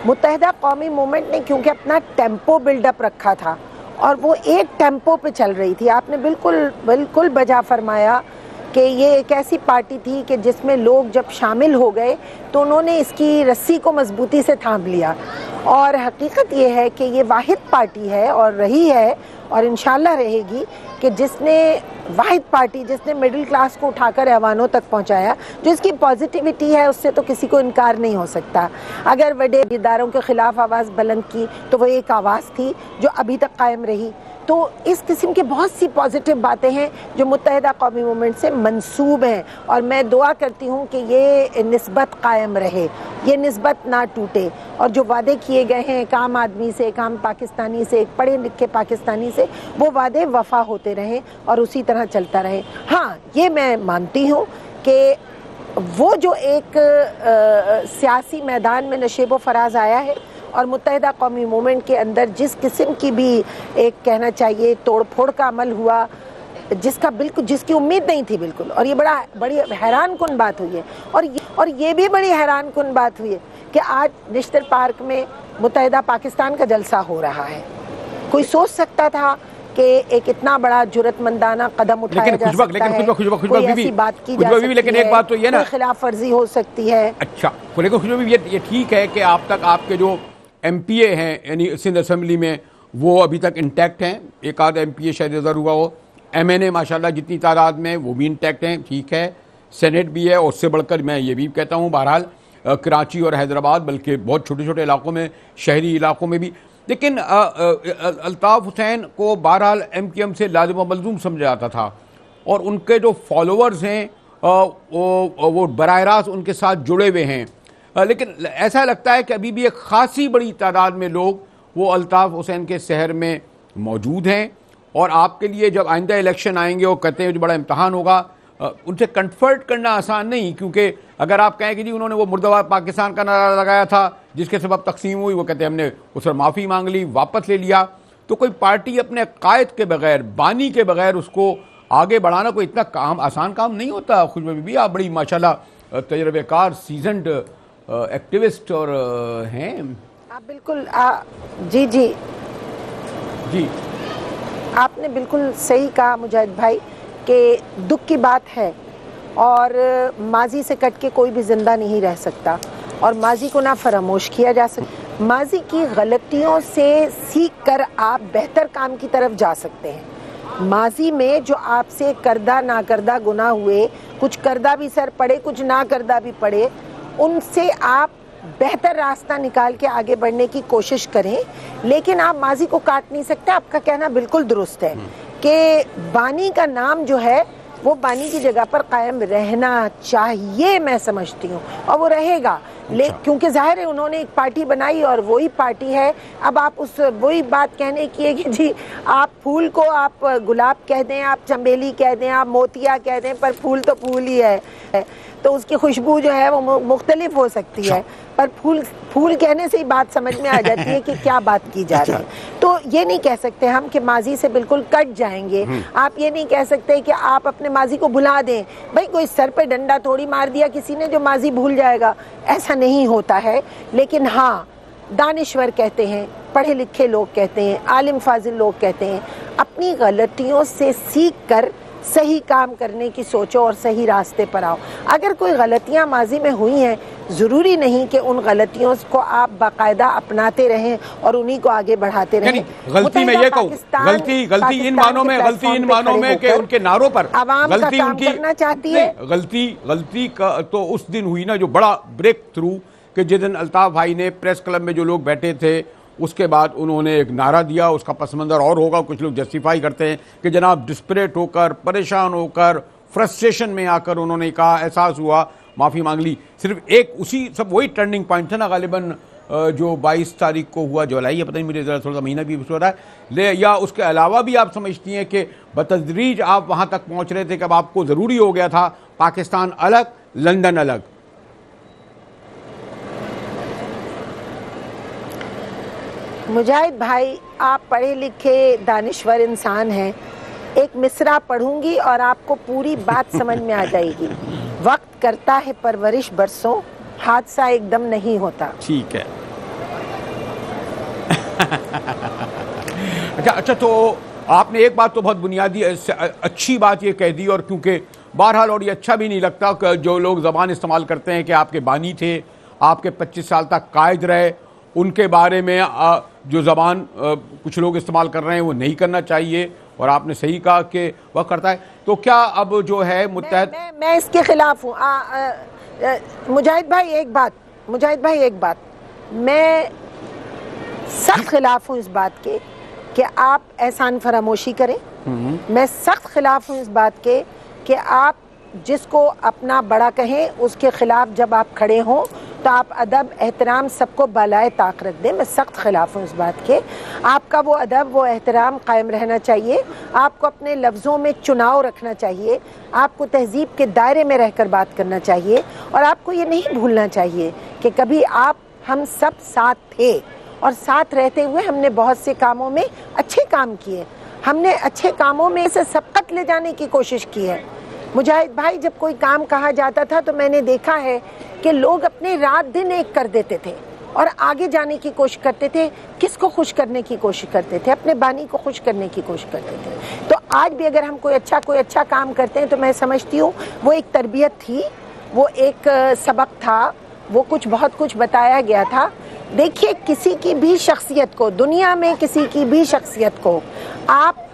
S3: متحدہ قومی موومنٹ نے کیونکہ اپنا ٹیمپو بلڈ اپ رکھا تھا اور وہ ایک ٹیمپو پہ چل رہی تھی، آپ نے بالکل بجا فرمایا کہ یہ ایک ایسی پارٹی تھی کہ جس میں لوگ جب شامل ہو گئے تو انہوں نے اس کی رسی کو مضبوطی سے تھام لیا. اور حقیقت یہ ہے کہ یہ واحد پارٹی ہے اور رہی ہے اور انشاءاللہ رہے گی کہ جس نے واحد پارٹی جس نے مڈل کلاس کو اٹھا کر ایوانوں تک پہنچایا، جو اس کی پازیٹیوٹی ہے اس سے تو کسی کو انکار نہیں ہو سکتا. اگر بڑے اداروں کے خلاف آواز بلند کی تو وہ ایک آواز تھی جو ابھی تک قائم رہی. تو اس قسم کے بہت سی پازیٹیو باتیں ہیں جو متحدہ قومی موومنٹ سے منسوب ہیں، اور میں دعا کرتی ہوں کہ یہ نسبت قائم رہے، یہ نسبت نہ ٹوٹے، اور جو وعدے کیے گئے ہیں ایک عام آدمی سے، ایک عام پاکستانی سے، ایک پڑھے لکھے پاکستانی سے، وہ وعدے وفا ہوتے رہیں اور اسی طرح چلتا رہے. ہاں یہ میں مانتی ہوں کہ وہ جو ایک سیاسی میدان میں نشیب و فراز آیا ہے اور متحدہ قومی موومنٹ کے اندر جس قسم کی بھی ایک کہنا چاہیے توڑ پھوڑ کا عمل ہوا، جس کی امید نہیں تھی بالکل، اور یہ بڑی حیران کن بات ہوئی ہے. اور یہ بھی بڑی حیران کن بات ہوئی ہے کہ آج نشتر پارک میں متحدہ پاکستان کا جلسہ ہو رہا ہے. کوئی سوچ سکتا تھا کہ ایک اتنا بڑا جرات مندانہ قدم اٹھایا جا سکتا ہے، کوئی ایسی بات کی جا سکتی ہے، کوئی خلاف ورزی ہو سکتی ہے.
S1: اچھا لیکن خوشبو بھی یہ ٹھیک ہے کہ آپ تک آپ کے جو ایم پی اے ہیں یعنی سندھ اسمبلی میں وہ ابھی تک انٹیکٹ ہیں، ایک آدھ ایم پی اے شاید ادھر ہوا ہو، ایم این اے ماشاءاللہ جتنی تعداد میں وہ بھی انٹیکٹ ہیں، ٹھیک ہے، سینیٹ بھی ہے، اور اس سے بڑھ کر میں یہ بھی کہتا ہوں بہرحال کراچی اور حیدرآباد بلکہ بہت چھوٹے چھوٹے علاقوں میں، شہری علاقوں میں بھی. لیکن الطاف حسین کو بہرحال ایم کیو ایم سے لازم و ملزوم سمجھا جاتا تھا، اور ان کے جو فالوورز ہیں وہ براہ راست ان کے ساتھ جڑے ہوئے ہیں. لیکن ایسا لگتا ہے کہ ابھی بھی ایک خاصی بڑی تعداد میں لوگ وہ الطاف حسین کے سحر میں موجود ہیں، اور آپ کے لیے جب آئندہ الیکشن آئیں گے وہ کہتے ہیں جو بڑا امتحان ہوگا، ان سے کنفرٹ کرنا آسان نہیں، کیونکہ اگر آپ کہیں کہ جی انہوں نے وہ مردہ پاکستان کا نعرہ لگایا تھا جس کے سبب تقسیم ہوئی، وہ کہتے ہیں ہم نے اس پر معافی مانگ لی، واپس لے لیا. تو کوئی پارٹی اپنے قائد کے بغیر، بانی کے بغیر اس کو آگے بڑھانا کوئی اتنا آسان کام نہیں ہوتا. خوشبو بی بی آپ بڑی ماشاءاللہ تجربے کار سیزنڈ ایکٹیوسٹ اور ہیں.
S3: آپ بالکل جی جی
S1: جی
S3: آپ نے بالکل صحیح کہا مجاہد بھائی کہ دکھ کی بات ہے اور ماضی سے کٹ کے کوئی بھی زندہ نہیں رہ سکتا اور ماضی کو نہ فراموش کیا جا سکتا. ماضی کی غلطیوں سے سیکھ کر آپ بہتر کام کی طرف جا سکتے ہیں. ماضی میں جو آپ سے کردہ نا کردہ گناہ ہوئے, کچھ کردہ بھی سر پڑے کچھ نا کردہ بھی پڑے, ان سے آپ بہتر راستہ نکال کے آگے بڑھنے کی کوشش کریں. لیکن آپ ماضی کو کاٹ نہیں سکتے. آپ کا کہنا بالکل درست ہے کہ بانی کا نام جو ہے وہ بانی کی جگہ پر قائم رہنا چاہیے, میں سمجھتی ہوں, اور وہ رہے گا. کیونکہ ظاہر ہے انہوں نے ایک پارٹی بنائی اور وہی پارٹی ہے. اب آپ اس وہی بات کہنے کی ہے کہ جی آپ پھول کو آپ گلاب کہہ دیں, آپ چمیلی کہہ دیں, آپ موتیا کہہ دیں, پر پھول تو پھول ہی ہے. تو اس کی خوشبو جو ہے وہ مختلف ہو سکتی ہے, پر پھول کہنے سے ہی بات سمجھ میں آ جاتی ہے کہ کیا بات کی جا رہی ہے. تو یہ نہیں کہہ سکتے ہم کہ ماضی سے بالکل کٹ جائیں گے. آپ یہ نہیں کہہ سکتے کہ آپ اپنے ماضی کو بھلا دیں. بھائی کوئی سر پہ ڈنڈا تھوڑی مار دیا کسی نے جو ماضی بھول جائے گا, ایسا نہیں ہوتا ہے. لیکن ہاں, دانشور کہتے ہیں, پڑھے لکھے لوگ کہتے ہیں, عالم فاضل لوگ کہتے ہیں, اپنی غلطیوں سے سیکھ کر صحیح کام کرنے کی سوچو اور صحیح راستے پر آؤ. اگر کوئی غلطیاں ماضی میں ہوئی ہیں, ضروری نہیں کہ ان غلطیوں کو آپ باقاعدہ اپناتے رہیں اور انہی کو آگے بڑھاتے رہیں.
S1: غلطی میں یہ کہوں, غلطی ان معنوں میں کہ ان کے نعروں پر
S3: عوام کا کام کرنا چاہتی ہے.
S1: غلطی کا تو اس دن ہوئی نا جو بڑا بریک تھرو, کہ جس دن الطاف بھائی نے پریس کلب میں جو لوگ بیٹھے تھے اس کے بعد انہوں نے ایک نعرہ دیا. اس کا پس منظر اور ہوگا, کچھ لوگ جسٹیفائی کرتے ہیں کہ جناب ڈسپریٹ ہو کر, پریشان ہو کر, فرسٹریشن میں آ کر انہوں نے کہا, احساس ہوا, معافی مانگ لی. صرف ایک اسی سب وہی ٹرننگ پوائنٹ تھا نا غالباً جو 22 تاریخ کو ہوا جولائی, پتہ نہیں مجھے ذرا تھوڑا سا مہینہ بھی ہو رہا ہے, یا اس کے علاوہ بھی آپ سمجھتی ہیں کہ بتدریج آپ وہاں تک پہنچ رہے تھے کہ اب آپ کو ضروری ہو گیا تھا پاکستان الگ, لندن الگ؟
S3: مجاہد بھائی آپ پڑھے لکھے دانشور انسان ہیں. ایک مصرع پڑھوں گی اور آپ کو پوری بات سمجھ میں آ جائے گی. وقت کرتا ہے پرورش برسوں, حادثہ ایک دم نہیں ہوتا.
S1: ٹھیک ہے. اچھا تو آپ نے ایک بات تو بہت بنیادی اچھی بات یہ کہہ دی, اور کیونکہ بہرحال اور یہ اچھا بھی نہیں لگتا کہ جو لوگ زبان استعمال کرتے ہیں کہ آپ کے بانی تھے, آپ کے 25 سال تک قائد رہے, ان کے بارے میں جو زبان کچھ لوگ استعمال کر رہے ہیں وہ نہیں کرنا چاہیے, اور آپ نے صحیح کہا کہ وہ کرتا ہے. تو کیا اب جو ہے متحد,
S3: میں اس کے خلاف ہوں. مجاہد بھائی ایک بات, میں سخت خلاف ہوں اس بات کے کہ آپ احسان فراموشی کریں. میں سخت خلاف ہوں اس بات کے کہ آپ جس کو اپنا بڑا کہیں اس کے خلاف جب آپ کھڑے ہوں تو آپ ادب احترام سب کو بالائے طاق رکھ دیں. میں سخت خلاف ہوں اس بات کے. آپ کا وہ ادب وہ احترام قائم رہنا چاہیے. آپ کو اپنے لفظوں میں چناؤ رکھنا چاہیے. آپ کو تہذیب کے دائرے میں رہ کر بات کرنا چاہیے, اور آپ کو یہ نہیں بھولنا چاہیے کہ کبھی ہم سب ساتھ تھے, اور ساتھ رہتے ہوئے ہم نے بہت سے کاموں میں اچھے کام کیے. ہم نے اچھے کاموں میں سے سبقت لے جانے کی کوشش کی ہے. مجاہد بھائی جب کوئی کام کہا جاتا تھا تو میں نے دیکھا ہے کہ لوگ اپنے رات دن ایک کر دیتے تھے اور آگے جانے کی کوشش کرتے تھے. کس کو خوش کرنے کی کوشش کرتے تھے؟ اپنے بانی کو خوش کرنے کی کوشش کرتے تھے. تو آج بھی اگر ہم کوئی اچھا کام کرتے ہیں تو میں سمجھتی ہوں وہ ایک تربیت تھی, وہ ایک سبق تھا, وہ بہت کچھ بتایا گیا تھا. دیکھیے کسی کی بھی شخصیت کو, دنیا میں کسی کی بھی شخصیت کو آپ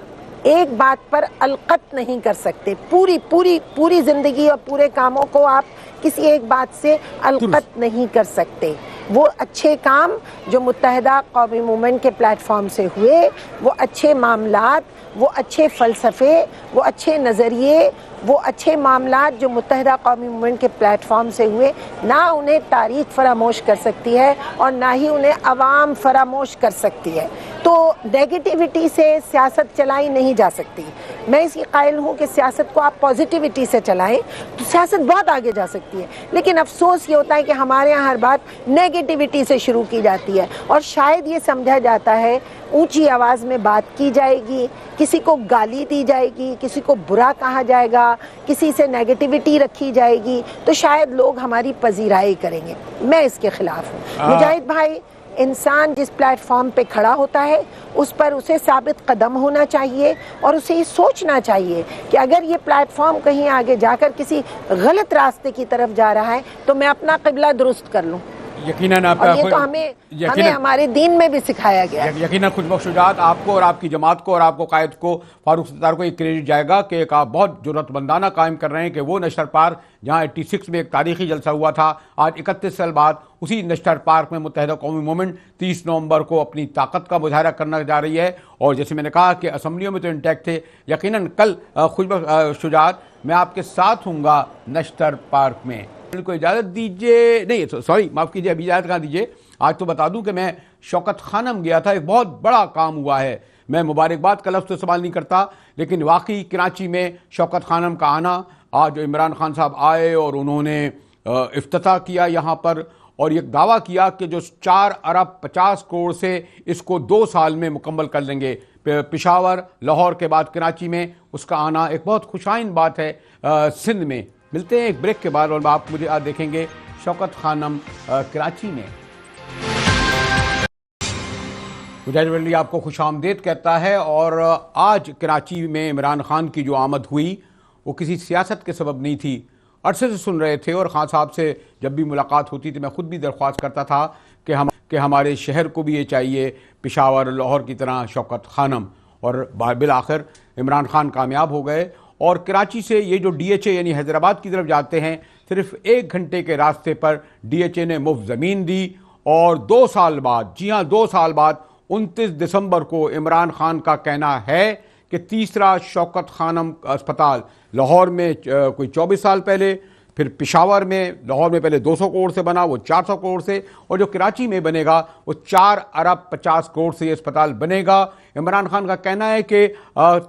S3: ایک بات پر القت نہیں کر سکتے. پوری زندگی اور پورے کاموں کو آپ کسی ایک بات سے القت نہیں کر سکتے. وہ اچھے کام جو متحدہ قومی موومنٹ کے پلیٹ فارم سے ہوئے, وہ اچھے معاملات, وہ اچھے فلسفے, وہ اچھے نظریے, وہ اچھے معاملات جو متحدہ قومی موومنٹ کے پلیٹ فارم سے ہوئے, نہ انہیں تاریخ فراموش کر سکتی ہے اور نہ ہی انہیں عوام فراموش کر سکتی ہے. تو نیگیٹیوٹی سے سیاست چلائی نہیں جا سکتی. میں اس کی قائل ہوں کہ سیاست کو آپ پازیٹیوٹی سے چلائیں تو سیاست بہت آگے جا سکتی ہے، لیکن افسوس یہ ہوتا ہے کہ ہمارے یہاں ہر بات نیگیٹیوٹی سے شروع کی جاتی ہے، اور شاید یہ سمجھا جاتا ہے اونچی آواز میں بات کی جائے گی، کسی کو گالی دی جائے گی، کسی کو برا کہا جائے گا، کسی سے نیگیٹیوٹی رکھی جائے گی تو شاید لوگ ہماری پذیرائی کریں گے۔ میں اس کے خلاف ہوں۔ مجاہد بھائی، انسان جس پلیٹ فارم پہ کھڑا ہوتا ہے اس پر اسے ثابت قدم ہونا چاہیے، اور اسے یہ سوچنا چاہیے کہ اگر یہ پلیٹ فارم کہیں آگے جا کر کسی غلط راستے کی طرف جا رہا ہے تو میں اپنا قبلہ درست کر لوں۔
S1: یقیناً آپ
S3: اور یہ تو ہمیں ہمارے دین میں بھی سکھایا گیا۔
S1: یقیناً خوش بخش شجاعت آپ کو اور آپ کی جماعت کو اور آپ کو قائد کو فاروق ستار کو یہ کریڈٹ جائے گا کہ ایک آپ بہت جرأت مندانہ قائم کر رہے ہیں کہ وہ نشتر پارک جہاں 86 میں ایک تاریخی جلسہ ہوا تھا، آج 31 سال بعد اسی نشتر پارک میں متحدہ قومی موومنٹ 30 نومبر کو اپنی طاقت کا مظاہرہ کرنا جا رہی ہے، اور جیسے میں نے کہا کہ اسمبلیوں میں تو انٹیکٹ تھے، یقیناً کل خوش بخش شجاعت میں آپ کے ساتھ ہوں گا نشتر پارک میں۔ کو اجازت دیجیے، نہیں سوری معاف کیجیے، ابھی اجازت کہاں دیجیے، آج تو بتا دوں کہ میں شوکت خانم گیا تھا، ایک بہت بڑا کام ہوا ہے، میں مبارکباد کا لفظ تو استعمال نہیں کرتا، لیکن واقعی کراچی میں شوکت خانم کا آنا، آج عمران خان صاحب آئے اور انہوں نے افتتاح کیا یہاں پر، اور یہ دعویٰ کیا کہ جو 4 ارب 50 کروڑ سے اس کو 2 سال میں مکمل کر لیں گے، پشاور لاہور کے بعد کراچی میں اس کا آنا ایک بہت خوشائن بات ہے سندھ میں۔ ملتے ہیں ایک بریک کے بعد اور آپ مجھے آج دیکھیں گے شوکت خانم کراچی میں۔ مجاہد ولی آپ کو خوش آمدید کہتا ہے، اور آج کراچی میں عمران خان کی جو آمد ہوئی وہ کسی سیاست کے سبب نہیں تھی، عرصے سے سن رہے تھے، اور خان صاحب سے جب بھی ملاقات ہوتی تھی میں خود بھی درخواست کرتا تھا کہ ہمارے شہر کو بھی یہ چاہیے پشاور لاہور کی طرح شوکت خانم، اور بالآخر عمران خان کامیاب ہو گئے، اور کراچی سے یہ جو ڈی ایچ اے یعنی حیدرآباد کی طرف جاتے ہیں صرف 1 گھنٹے کے راستے پر ڈی ایچ اے نے مفت زمین دی، اور 2 سال بعد، جی ہاں 2 سال بعد 29 دسمبر کو عمران خان کا کہنا ہے کہ تیسرا شوکت خانم اسپتال لاہور میں کوئی 24 سال پہلے، پھر پشاور میں، لاہور میں پہلے 200 کروڑ سے بنا وہ 400 کروڑ سے، اور جو کراچی میں بنے گا وہ 4 ارب 50 کروڑ سے یہ اسپتال بنے گا۔ عمران خان کا کہنا ہے کہ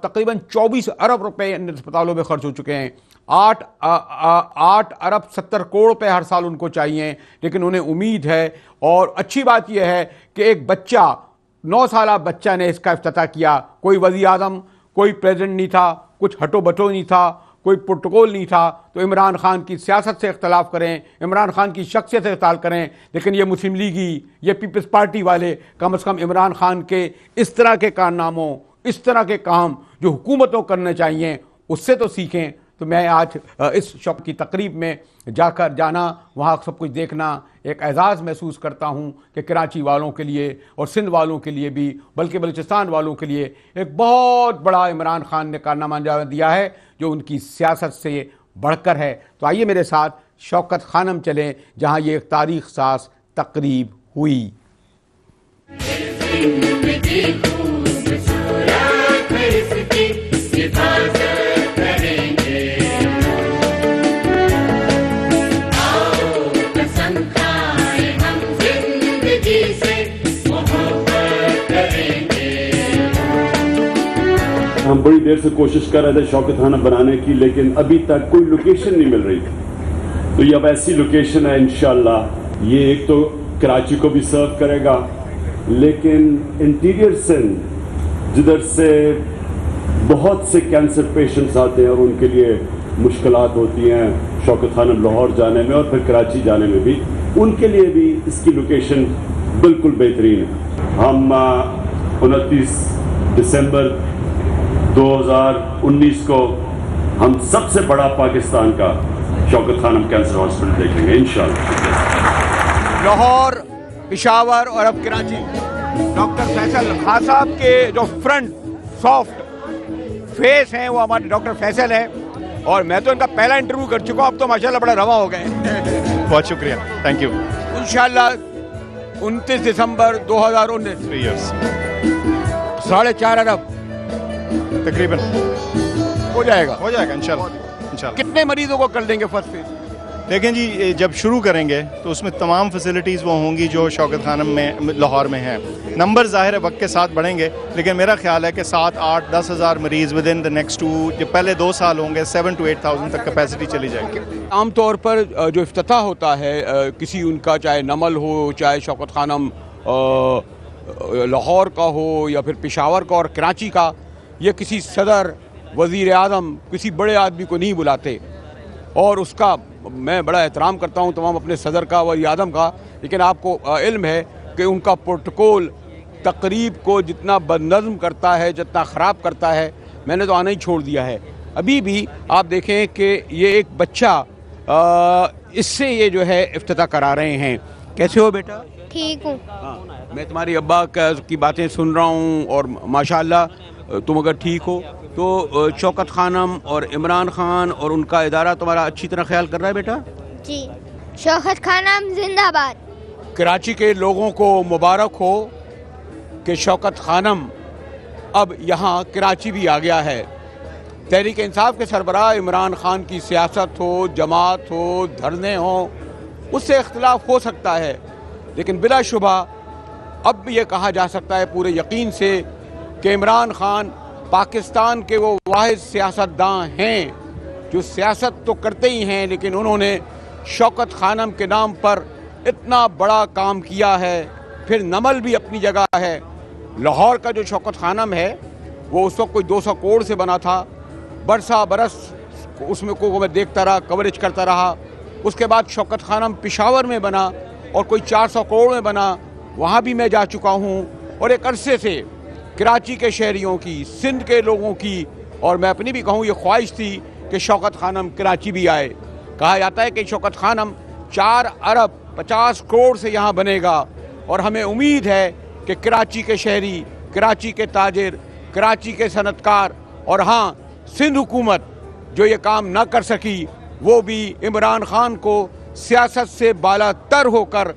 S1: تقریباً 24 ارب روپے ان اسپتالوں میں خرچ ہو چکے ہیں، 8 ارب 70 کروڑ روپے ہر سال ان کو چاہیے، لیکن انہیں امید ہے، اور اچھی بات یہ ہے کہ ایک بچہ 9 سالہ بچہ نے اس کا افتتاح کیا، کوئی وزیر اعظم، کوئی پریزیڈنٹ نہیں تھا، کچھ ہٹو بٹو نہیں تھا، کوئی پروٹوکول نہیں تھا، تو عمران خان کی سیاست سے اختلاف کریں، عمران خان کی شخصیت سے اختلاف کریں، لیکن یہ مسلم لیگی، یہ پیپلز پارٹی والے کم از کم عمران خان کے اس طرح کے کارناموں، اس طرح کے کام جو حکومتوں کرنے چاہیے اس سے تو سیکھیں۔ تو میں آج اس شوق کی تقریب میں جانا، وہاں سب کچھ دیکھنا ایک اعزاز محسوس کرتا ہوں کہ کراچی والوں کے لیے اور سندھ والوں کے لیے بھی، بلکہ بلوچستان والوں کے لیے ایک بہت بڑا عمران خان نے کارنامہ انجام دیا ہے جو ان کی سیاست سے بڑھ کر ہے۔ تو آئیے میرے ساتھ شوکت خانم چلیں جہاں یہ ایک تاریخ ساز تقریب ہوئی۔
S4: ہم بڑی دیر سے کوشش کر رہے تھے شوکت خانہ بنانے کی، لیکن ابھی تک کوئی لوکیشن نہیں مل رہی تھی، تو یہ اب ایسی لوکیشن ہے انشاءاللہ یہ ایک تو کراچی کو بھی سرو کرے گا، لیکن انٹیریئر سندھ جدھر سے بہت سے کینسر پیشنٹس آتے ہیں اور ان کے لیے مشکلات ہوتی ہیں شوکت خانہ لاہور جانے میں اور پھر کراچی جانے میں بھی، ان کے لیے بھی اس کی لوکیشن بالکل بہترین ہے۔ ہم 29 دسمبر 2019 کو ہم سب سے بڑا پاکستان کا شوکت خانم کینسر ہاسپٹل دیکھیں گے انشاءاللہ۔
S1: لاہور، پشاور اور اب کراچی، ڈاکٹر فیصل خان صاحب کے جو فرنٹ سافٹ فیس ہیں وہ ہمارے ڈاکٹر فیصل ہیں، اور میں تو ان کا پہلا انٹرویو کر چکا ہوں، اب تو ماشاءاللہ بڑا رواں ہو گئے۔
S5: بہت شکریہ، تھینک یو۔
S1: انشاءاللہ 29 دسمبر 2019
S5: 3 ایئرس
S1: 4.5 ارب
S5: تقریباً
S1: ہو جائے گا
S5: انشاءاللہ۔
S1: کتنے مریضوں کو کر دیں گے فرسٹ فیز؟
S5: دیکھیں جی جب شروع کریں گے تو اس میں تمام فیسلٹیز وہ ہوں گی جو شوکت خانم میں لاہور میں ہیں. نمبر ظاہر ہے وقت کے ساتھ بڑھیں گے, لیکن میرا خیال ہے کہ 7, 8, 10 ہزار مریض ود ان دا نیکسٹ 2 جو پہلے 2 سال ہوں گے 7 to 8,000 تک کیپیسٹی چلی جائے گی.
S1: عام طور پر جو افتتاح ہوتا ہے کسی ان کا, چاہے نمل ہو, چاہے شوکت خانم لاہور کا ہو یا پھر پشاور کا اور کراچی کا, یہ کسی صدر, وزیر اعظم, کسی بڑے آدمی کو نہیں بلاتے. اور اس کا میں بڑا احترام کرتا ہوں تمام اپنے صدر کا, وزیر اعظم کا, لیکن آپ کو علم ہے کہ ان کا پروٹوکول تقریب کو جتنا بد نظم کرتا ہے, جتنا خراب کرتا ہے. میں نے تو آنا ہی چھوڑ دیا ہے. ابھی بھی آپ دیکھیں کہ یہ ایک بچہ اس سے یہ جو ہے افتتاح کرا رہے ہیں. کیسے ہو بیٹا؟
S6: ٹھیک ہوں.
S1: میں تمہاری ابا کی باتیں سن رہا ہوں اور ماشاءاللہ تم اگر ٹھیک ہو تو شوکت خانم اور عمران خان اور ان کا ادارہ تمہارا اچھی طرح خیال کر رہا ہے بیٹا؟
S6: جی. شوکت خانم زندہ باد.
S1: کراچی کے لوگوں کو مبارک ہو کہ شوکت خانم اب یہاں کراچی بھی آ گیا ہے. تحریک انصاف کے سربراہ عمران خان کی سیاست ہو, جماعت ہو, دھرنے ہوں, اس سے اختلاف ہو سکتا ہے, لیکن بلا شبہ اب یہ کہا جا سکتا ہے پورے یقین سے کہ عمران خان پاکستان کے وہ واحد سیاستداں ہیں جو سیاست تو کرتے ہی ہیں, لیکن انہوں نے شوکت خانم کے نام پر اتنا بڑا کام کیا ہے. پھر نمل بھی اپنی جگہ ہے. لاہور کا جو شوکت خانم ہے وہ اس وقت کوئی 200 کروڑ سے بنا تھا. برسا برس اس میں کو میں دیکھتا رہا, کوریج کرتا رہا. اس کے بعد شوکت خانم پشاور میں بنا اور کوئی 400 کروڑ میں بنا, وہاں بھی میں جا چکا ہوں. اور ایک عرصے سے کراچی کے شہریوں کی, سندھ کے لوگوں کی, اور میں اپنی بھی کہوں یہ خواہش تھی کہ شوکت خانم کراچی بھی آئے. کہا جاتا ہے کہ شوکت خانم 4 ارب 50 کروڑ سے یہاں بنے گا, اور ہمیں امید ہے کہ کراچی کے شہری, کراچی کے تاجر, کراچی کے صنعت کار, اور ہاں سندھ حکومت جو یہ کام نہ کر سکی وہ بھی عمران خان کو سیاست سے بالا تر ہو کر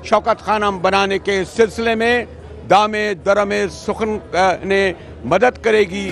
S1: شوکت خانم بنانے کے سلسلے میں دامے درم سخن نے مدد کرے گی.